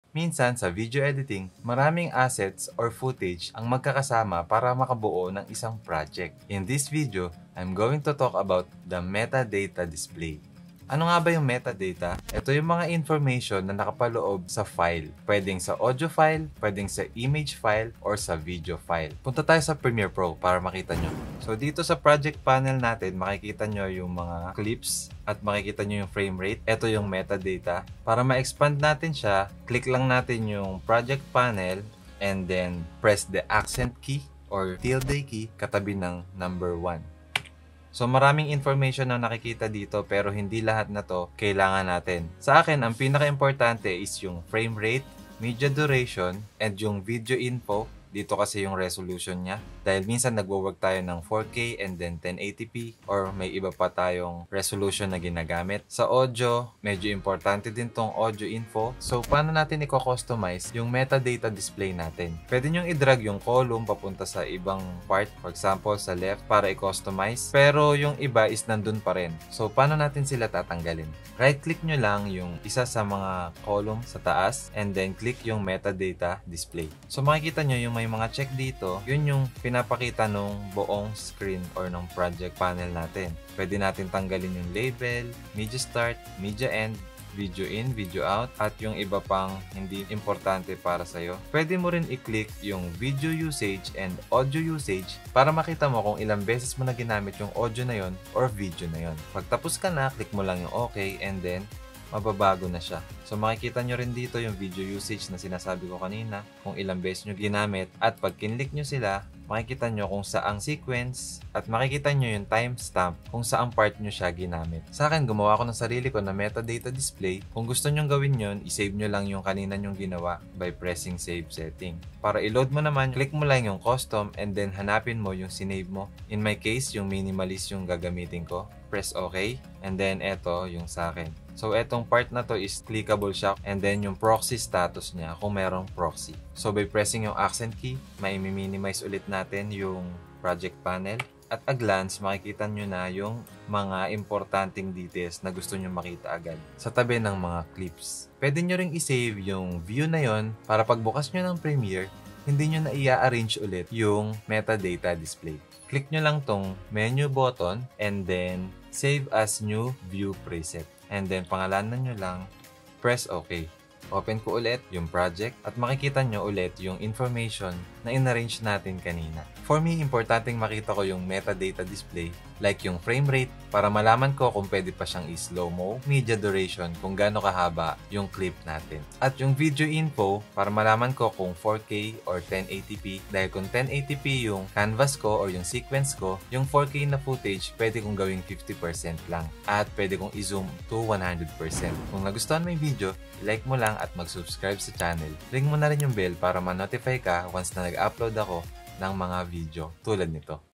Minsan sa video editing, maraming assets or footage ang magkakasama para makabuo ng isang project. In this video, I'm going to talk about the metadata display. Ano nga ba yung metadata? Ito yung mga information na nakapaloob sa file. Pwedeng sa audio file, pwedeng sa image file, or sa video file. Punta tayo sa Premiere Pro para makita nyo. So dito sa project panel natin, makikita nyo yung mga clips at makikita nyo yung frame rate. Ito yung metadata. Para ma-expand natin siya, click lang natin yung project panel and then press the accent key or tilde key katabi ng number 1. So maraming information na nakikita dito pero hindi lahat na to kailangan natin. Sa akin, ang pinaka-importante is yung frame rate, media duration, and yung video info. Dito kasi yung resolution niya. Dahil minsan nagwo-work tayo ng 4K and then 1080p or may iba pa tayong resolution na ginagamit. Sa audio, medyo importante din tong audio info. So, paano natin i-customize yung metadata display natin? Pwede nyo i-drag yung column papunta sa ibang part. For example, sa left para i-customize. Pero yung iba is nandun pa rin. So, paano natin sila tatanggalin? Right-click nyo lang yung isa sa mga column sa taas and then click yung metadata display. So, makikita nyo yung may mga check dito, yun yung pinapakita nung buong screen or nung project panel natin. Pwede natin tanggalin yung label, media start, media end, video in, video out, at yung iba pang hindi importante para sa'yo. Pwede mo rin i-click yung video usage and audio usage para makita mo kung ilang beses mo na ginamit yung audio na yon or video na yon. Pag tapos ka na, click mo lang yung OK and then mababago na siya. So makikita nyo rin dito yung video usage na sinasabi ko kanina, kung ilang beses nyo ginamit, at pag kinlik nyo sila, makikita nyo kung saang sequence at makikita nyo yung timestamp kung saang part nyo siya ginamit. Sa akin, gumawa ko ng sarili ko na metadata display. Kung gusto nyo gawin yun, isave nyo lang yung kanina nyong ginawa by pressing save setting. Para i-load mo naman, click mo lang yung custom and then hanapin mo yung sinave mo. In my case, yung minimalist yung gagamitin ko. Press OK and then eto yung sa akin. So, etong part na to is clickable siya and then yung proxy status niya kung merong proxy. So, by pressing yung accent key, mai-minimize ulit natin yung project panel. At a glance, makikita nyo na yung mga importanteng details na gusto nyo makita agad sa tabi ng mga clips. Pwede nyo ring isave yung view na yon para pagbukas nyo ng Premiere, hindi nyo na i-arrange ulit yung metadata display. Click nyo lang tong menu button and then save as new view preset. And then pangalanan nyo lang, press OK. Open ko ulit yung project at makikita nyo ulit yung information na inarrange natin kanina. For me, importanteng makita ko yung metadata display like yung frame rate para malaman ko kung pwede pa siyang i-slow-mo, media duration kung gaano kahaba yung clip natin. At yung video info para malaman ko kung 4K or 1080p dahil kung 1080p yung canvas ko or yung sequence ko, yung 4K na footage pwede kong gawing 50% lang at pwede kong i-zoom to 100%. Kung nagustuhan mo yung video, like mo lang at mag-subscribe sa channel. Ring mo na rin yung bell para ma-notify ka once na nag-upload ako ng mga video tulad nito.